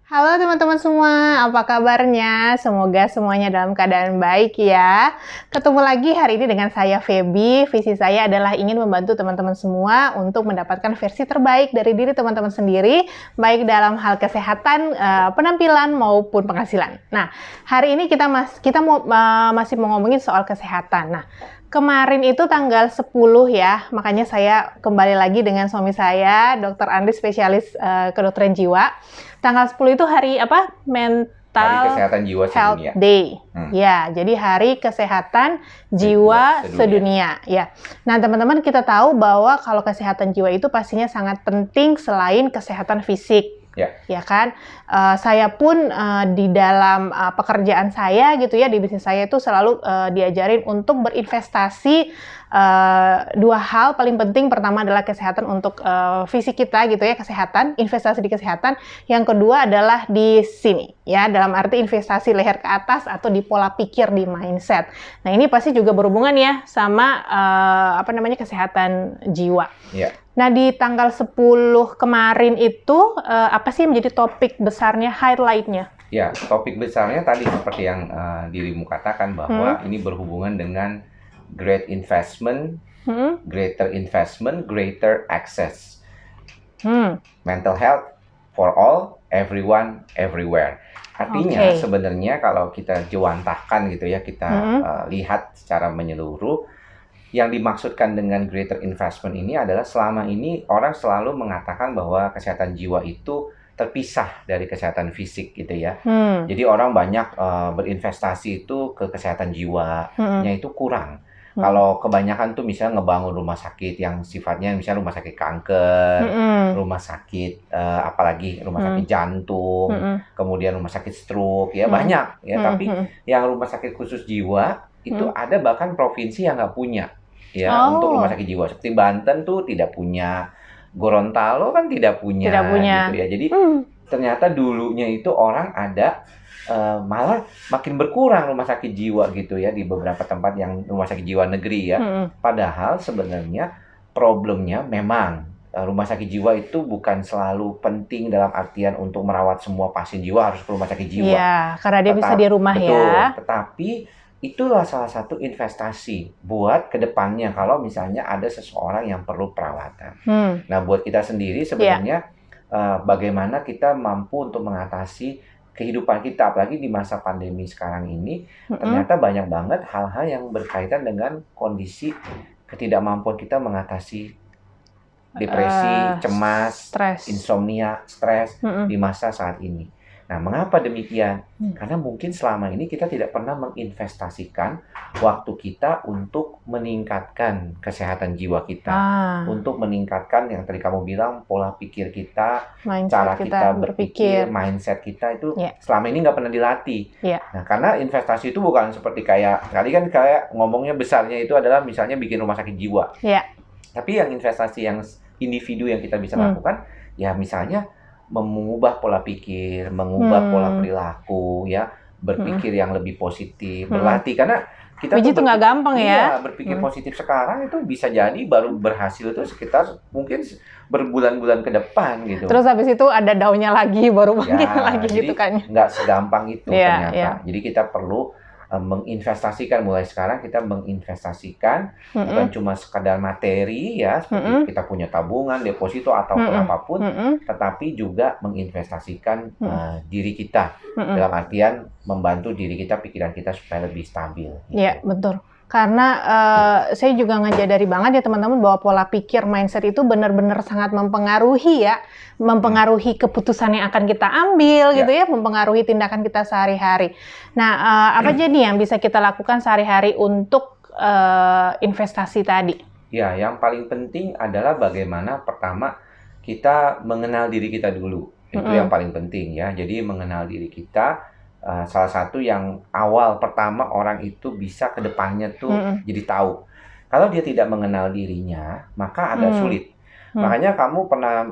Halo teman-teman semua, apa kabarnya? Semoga semuanya dalam keadaan baik ya. Ketemu lagi hari ini dengan saya Feby. Visi saya adalah ingin membantu teman-teman semua untuk mendapatkan versi terbaik dari diri teman-teman sendiri, baik dalam hal kesehatan, penampilan maupun penghasilan. Nah, hari ini kita masih mau ngomongin soal kesehatan. Nah, kemarin itu tanggal 10 ya, makanya saya kembali lagi dengan suami saya, Dr. Andri, spesialis kedokteran jiwa. Tanggal 10 itu hari apa? Hari Kesehatan Jiwa Health Sedunia. Day. Ya, jadi Hari Kesehatan Jiwa Sedunia. Ya. Nah, teman-teman, kita tahu bahwa kalau kesehatan jiwa itu pastinya sangat penting selain kesehatan fisik. Ya kan, saya pun di dalam pekerjaan saya gitu ya, di bisnis saya itu selalu diajarin untuk berinvestasi dua hal paling penting. Pertama adalah kesehatan untuk fisik kita gitu ya, kesehatan, investasi di kesehatan. Yang kedua adalah di sini ya, dalam arti investasi leher ke atas atau di pola pikir, di mindset. Nah, ini pasti juga berhubungan ya sama kesehatan jiwa. Nah, di tanggal 10 kemarin itu, apa sih menjadi topik besarnya, highlight-nya? Ya, topik besarnya tadi seperti yang dirimu katakan bahwa ini berhubungan dengan greater investment, greater access. Mental health for all, everyone, everywhere. Artinya sebenarnya kalau kita jewantahkan gitu ya, kita lihat secara menyeluruh, yang dimaksudkan dengan greater investment ini adalah selama ini orang selalu mengatakan bahwa kesehatan jiwa itu terpisah dari kesehatan fisik gitu ya. Jadi orang banyak berinvestasi itu ke kesehatan jiwanya itu kurang. Kalau kebanyakan tuh misalnya ngebangun rumah sakit yang sifatnya misalnya rumah sakit kanker, rumah sakit apalagi rumah sakit jantung, kemudian rumah sakit stroke ya banyak ya. Tapi yang rumah sakit khusus jiwa itu ada bahkan provinsi yang nggak punya ya untuk rumah sakit jiwa. Seperti Banten tuh tidak punya, Gorontalo kan tidak punya. Gitu ya. Jadi ternyata dulunya itu orang ada malah makin berkurang rumah sakit jiwa gitu ya di beberapa tempat yang rumah sakit jiwa negeri ya. Padahal sebenarnya problemnya memang rumah sakit jiwa itu bukan selalu penting dalam artian untuk merawat semua pasien jiwa harus ke rumah sakit jiwa. Iya, karena dia bisa di rumah ya. Tetapi itulah salah satu investasi buat kedepannya kalau misalnya ada seseorang yang perlu perawatan. Nah, buat kita sendiri sebenarnya bagaimana kita mampu untuk mengatasi kehidupan kita, apalagi di masa pandemi sekarang ini, ternyata banyak banget hal-hal yang berkaitan dengan kondisi ketidakmampuan kita mengatasi depresi, cemas, insomnia, stres di masa saat ini. Nah, mengapa demikian? Karena mungkin selama ini kita tidak pernah menginvestasikan waktu kita untuk meningkatkan kesehatan jiwa kita, untuk meningkatkan yang tadi kamu bilang pola pikir kita, cara kita berpikir, mindset kita itu selama ini nggak pernah dilatih. Nah, karena investasi itu bukan seperti kayak tadi kan kayak ngomongnya besarnya itu adalah misalnya bikin rumah sakit jiwa. Tapi yang investasi yang individu yang kita bisa lakukan, ya misalnya mengubah pola pikir, mengubah pola perilaku, ya berpikir yang lebih positif, berlatih karena kita tuh itu nggak gampang ya. Berpikir positif sekarang itu bisa jadi baru berhasil itu sekitar mungkin berbulan-bulan ke depan gitu. Terus habis itu ada daunnya lagi baru bangkit lagi gitu kan. Nggak segampang itu ternyata. Jadi kita perlu menginvestasikan, mulai sekarang kita menginvestasikan bukan cuma sekadar materi ya seperti kita punya tabungan, deposito atau apapun, tetapi juga menginvestasikan diri kita dalam artian membantu diri kita, pikiran kita supaya lebih stabil. Iya, betul. Karena saya juga ngejadari banget ya teman-teman bahwa pola pikir, mindset itu benar-benar sangat mempengaruhi ya, mempengaruhi keputusan yang akan kita ambil gitu ya, mempengaruhi tindakan kita sehari-hari. Nah, apa jadi yang bisa kita lakukan sehari-hari untuk investasi tadi? Ya, yang paling penting adalah bagaimana pertama kita mengenal diri kita dulu. Itu yang paling penting ya. Jadi mengenal diri kita. Salah satu yang awal pertama orang itu bisa ke depannya tuh jadi tahu. Kalau dia tidak mengenal dirinya, maka agak sulit. Makanya kamu pernah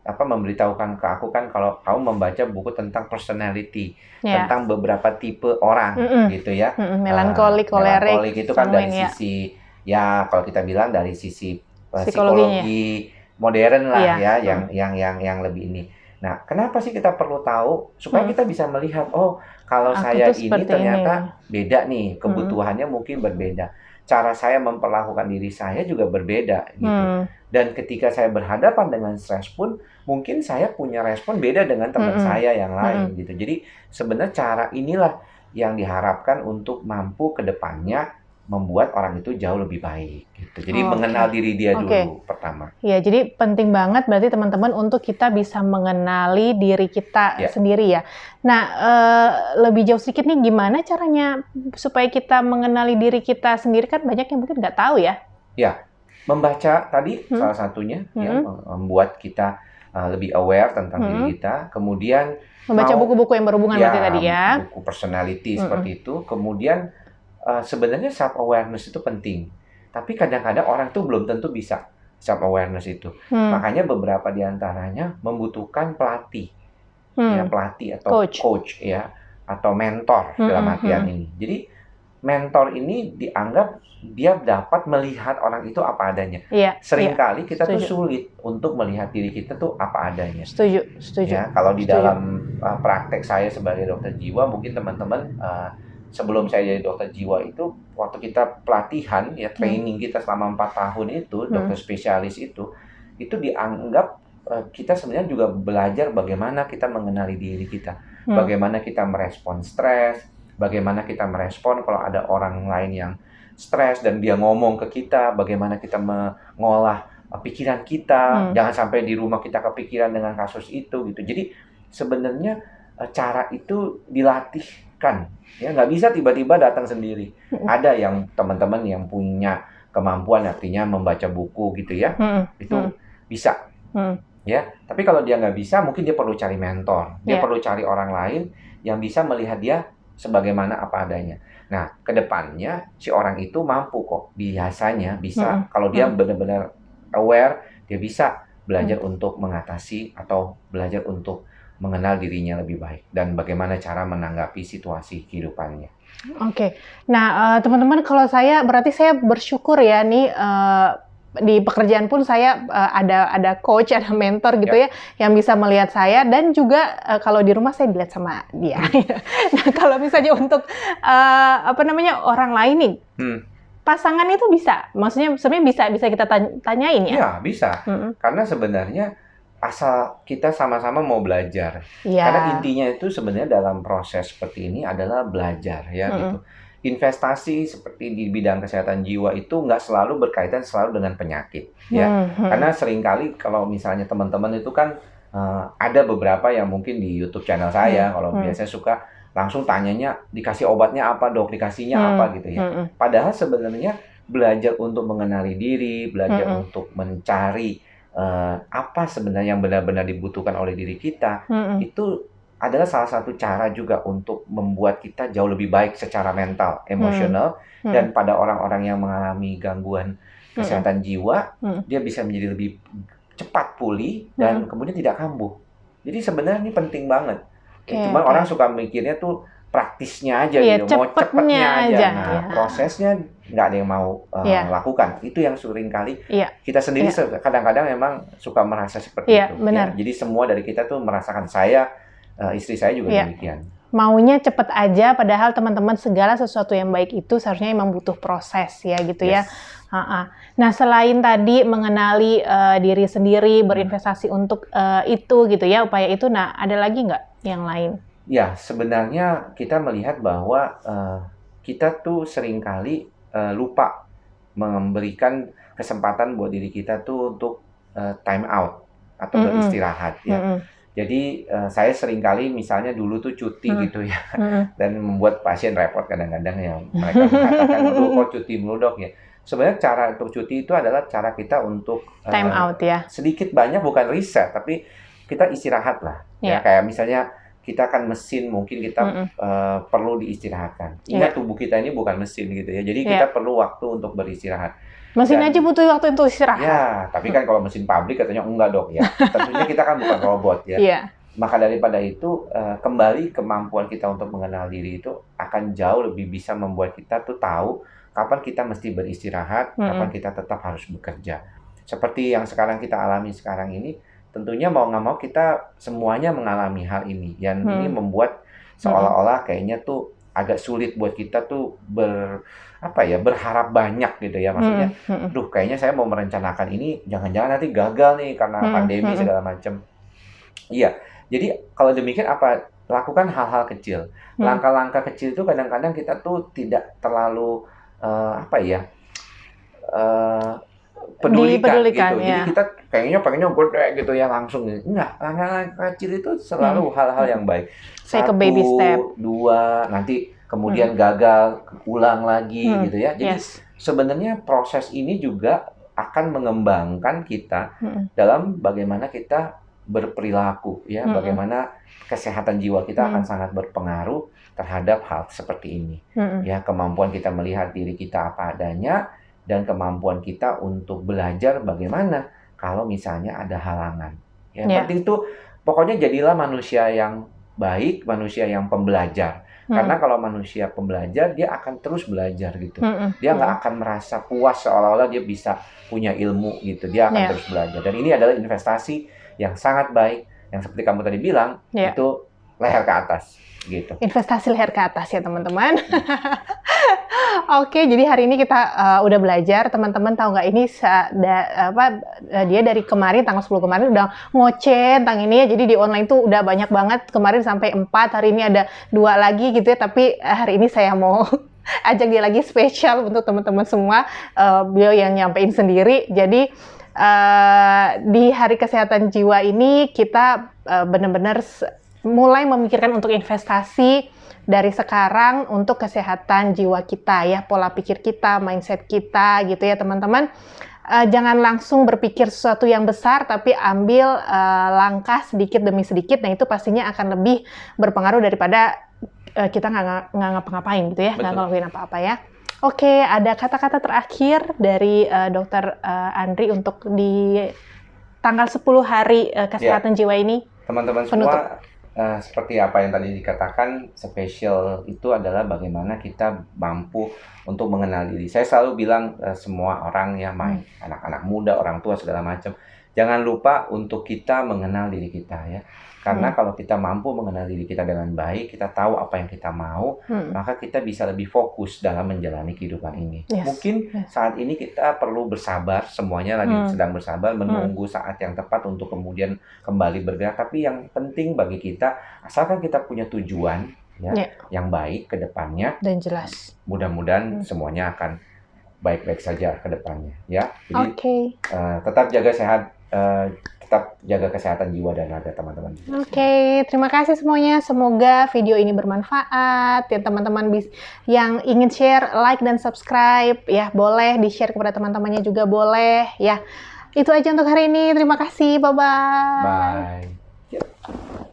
memberitahukan ke aku kan kalau kamu membaca buku tentang personality, tentang beberapa tipe orang gitu ya. Melankolik, kolerik itu kan dari sisi ya kalau kita bilang dari sisi psikologi modern lah ya, yang lebih ini. Nah, kenapa sih kita perlu tahu? Supaya kita bisa melihat, oh, kalau saya ini ternyata beda nih, kebutuhannya mungkin berbeda. Cara saya memperlakukan diri saya juga berbeda gitu. Dan ketika saya berhadapan dengan stres pun, mungkin saya punya respon beda dengan teman saya yang lain gitu. Jadi sebenarnya cara inilah yang diharapkan untuk mampu ke depannya membuat orang itu jauh lebih baik gitu. Jadi mengenal diri dia dulu pertama. Ya, jadi penting banget berarti teman-teman untuk kita bisa mengenali diri kita sendiri ya. Nah, lebih jauh sedikit nih, gimana caranya supaya kita mengenali diri kita sendiri, kan banyak yang mungkin nggak tahu ya. Ya, membaca tadi salah satunya ya, membuat kita lebih aware tentang diri kita. Kemudian membaca buku-buku yang berhubungan berarti tadi ya. Buku personality seperti itu. Kemudian sebenarnya self awareness itu penting, tapi kadang-kadang orang tuh belum tentu bisa self awareness itu. Makanya beberapa diantaranya membutuhkan pelatih, ya pelatih atau coach ya, atau mentor dalam artian ini. Jadi mentor ini dianggap dia dapat melihat orang itu apa adanya. Seringkali kita tuh sulit untuk melihat diri kita tuh apa adanya. Setuju. Ya, kalau di dalam praktek saya sebagai dokter jiwa, mungkin teman-teman sebelum saya jadi dokter jiwa itu, waktu kita pelatihan ya training kita selama 4 tahun itu, dokter spesialis itu dianggap kita sebenarnya juga belajar bagaimana kita mengenali diri kita, bagaimana kita merespon stres, bagaimana kita merespon kalau ada orang lain yang stres dan dia ngomong ke kita, bagaimana kita mengolah pikiran kita, jangan sampai di rumah kita kepikiran dengan kasus itu gitu. Jadi sebenarnya cara itu dilatihkan, ya nggak bisa tiba-tiba datang sendiri. Ada yang teman-teman yang punya kemampuan artinya membaca buku gitu ya, itu bisa. Ya, tapi kalau dia nggak bisa, mungkin dia perlu cari mentor, dia perlu cari orang lain yang bisa melihat dia sebagaimana apa adanya. Nah, kedepannya si orang itu mampu kok, biasanya bisa kalau dia benar-benar aware, dia bisa belajar untuk mengatasi atau belajar untuk mengenal dirinya lebih baik dan bagaimana cara menanggapi situasi kehidupannya. Oke. Nah, teman-teman, kalau berarti saya bersyukur ya nih, di pekerjaan pun saya ada coach, ada mentor gitu ya, yang bisa melihat saya, dan juga kalau di rumah saya dilihat sama dia. Nah, kalau misalnya untuk orang lain nih, pasangan itu bisa, maksudnya sebenarnya bisa kita tanyain ya? Iya, bisa. Karena sebenarnya asal kita sama-sama mau belajar. Karena intinya itu sebenarnya dalam proses seperti ini adalah belajar ya gitu. Investasi seperti di bidang kesehatan jiwa itu nggak selalu berkaitan selalu dengan penyakit ya. Karena seringkali kalau misalnya teman-teman itu kan ada beberapa yang mungkin di YouTube channel saya kalau biasanya suka langsung tanyanya dikasih obatnya apa dok, dikasihnya apa gitu ya. Padahal sebenarnya belajar untuk mengenali diri, belajar untuk mencari apa sebenarnya yang benar-benar dibutuhkan oleh diri kita, itu adalah salah satu cara juga untuk membuat kita jauh lebih baik secara mental, emosional, dan pada orang-orang yang mengalami gangguan kesehatan jiwa, dia bisa menjadi lebih cepat pulih dan kemudian tidak kambuh. Jadi sebenarnya ini penting banget. Cuman orang suka mikirnya tuh praktisnya aja gitu, mau cepetnya aja. Nah, prosesnya nggak ada yang mau lakukan. Itu yang sering kali kita sendiri kadang-kadang memang suka merasa seperti itu. Benar. Jadi semua dari kita tuh merasakan, saya, istri saya juga demikian. Maunya cepet aja, padahal teman-teman segala sesuatu yang baik itu seharusnya memang butuh proses ya gitu ya. Nah, selain tadi mengenali diri sendiri, berinvestasi untuk itu gitu ya, upaya itu, nah ada lagi nggak yang lain? Ya, sebenarnya kita melihat bahwa kita tuh seringkali lupa memberikan kesempatan buat diri kita tuh untuk time out atau beristirahat ya. Jadi saya seringkali misalnya dulu tuh cuti gitu ya, dan membuat pasien repot kadang-kadang ya, mereka mengatakan, aduh kok cuti mulu dok ya. Sebenarnya cara untuk cuti itu adalah cara kita untuk time out ya. Sedikit banyak bukan reset, tapi kita istirahat lah. Ya kayak misalnya kita kan mesin, mungkin kita perlu diistirahatkan. Ingat tubuh kita ini bukan mesin gitu ya. Jadi kita perlu waktu untuk beristirahat. Mesin aja butuh waktu untuk istirahat. Ya, tapi kan kalau mesin pabrik katanya enggak dok ya. Tentunya kita kan bukan robot ya. Maka daripada itu kembali kemampuan kita untuk mengenal diri itu akan jauh lebih bisa membuat kita tuh tahu kapan kita mesti beristirahat, kapan kita tetap harus bekerja. Seperti yang sekarang kita alami sekarang ini, tentunya mau nggak mau kita semuanya mengalami hal ini. Dan ini membuat seolah-olah kayaknya tuh agak sulit buat kita tuh berharap banyak gitu ya. Maksudnya, kayaknya saya mau merencanakan ini, jangan-jangan nanti gagal nih karena pandemi segala macam. Iya, jadi kalau demikian lakukan hal-hal kecil. Langkah-langkah kecil itu kadang-kadang kita tuh tidak terlalu pedulikan gitu. Ya. Jadi kita pengennya gede gitu ya langsung. Enggak, langkah-langkah kecil itu selalu hal-hal yang baik. Take a baby step. 2, nanti kemudian gagal, ulang lagi gitu ya. Jadi sebenarnya proses ini juga akan mengembangkan kita dalam bagaimana kita berperilaku ya, bagaimana kesehatan jiwa kita akan sangat berpengaruh terhadap hal seperti ini. Ya, kemampuan kita melihat diri kita apa adanya dan kemampuan kita untuk belajar bagaimana kalau misalnya ada halangan. Ya, penting itu pokoknya jadilah manusia yang baik, manusia yang pembelajar. Karena kalau manusia pembelajar, dia akan terus belajar gitu. Dia nggak akan merasa puas seolah-olah dia bisa punya ilmu gitu. Dia akan terus belajar. Dan ini adalah investasi yang sangat baik. Yang seperti kamu tadi bilang, itu leher ke atas gitu. Investasi leher ke atas ya teman-teman. Oke, jadi hari ini kita udah belajar. Teman-teman tahu nggak ini dia dari kemarin tanggal 10 kemarin udah ngoceh tentang ini ya. Jadi di online tuh udah banyak banget. Kemarin sampai 4, hari ini ada 2 lagi gitu ya. Tapi hari ini saya mau ajak dia lagi spesial untuk teman-teman semua. Beliau yang nyampein sendiri. Jadi di Hari Kesehatan Jiwa ini kita benar-benar mulai memikirkan untuk investasi dari sekarang untuk kesehatan jiwa kita ya, pola pikir kita, mindset kita gitu ya teman-teman. Jangan langsung berpikir sesuatu yang besar, tapi ambil langkah sedikit demi sedikit. Nah itu pastinya akan lebih berpengaruh daripada kita nggak ngapa-ngapain gitu ya, nggak ngelakuin apa-apa ya. Oke, ada kata-kata terakhir dari Dr. Andri untuk di tanggal 10 Hari Kesehatan Jiwa ini. Teman-teman semua, seperti apa yang tadi dikatakan, spesial itu adalah bagaimana kita mampu untuk mengenal diri. Saya selalu bilang semua orang ya, anak-anak muda, orang tua, segala macam, jangan lupa untuk kita mengenal diri kita ya. Karena kalau kita mampu mengenal diri kita dengan baik, kita tahu apa yang kita mau, maka kita bisa lebih fokus dalam menjalani kehidupan ini. Mungkin saat ini kita perlu bersabar, semuanya lagi sedang bersabar, menunggu saat yang tepat untuk kemudian kembali bergerak. Tapi yang penting bagi kita, asalkan kita punya tujuan yang baik ke depannya, dan jelas. Mudah-mudahan semuanya akan baik-baik saja ke depannya. Ya, jadi tetap jaga sehat. Tetap jaga kesehatan jiwa dan raga teman-teman. Oke, terima kasih semuanya. Semoga video ini bermanfaat. Ya teman-teman yang ingin share, like dan subscribe ya, boleh di-share kepada teman-temannya juga boleh ya. Itu aja untuk hari ini. Terima kasih. Bye-bye. Bye.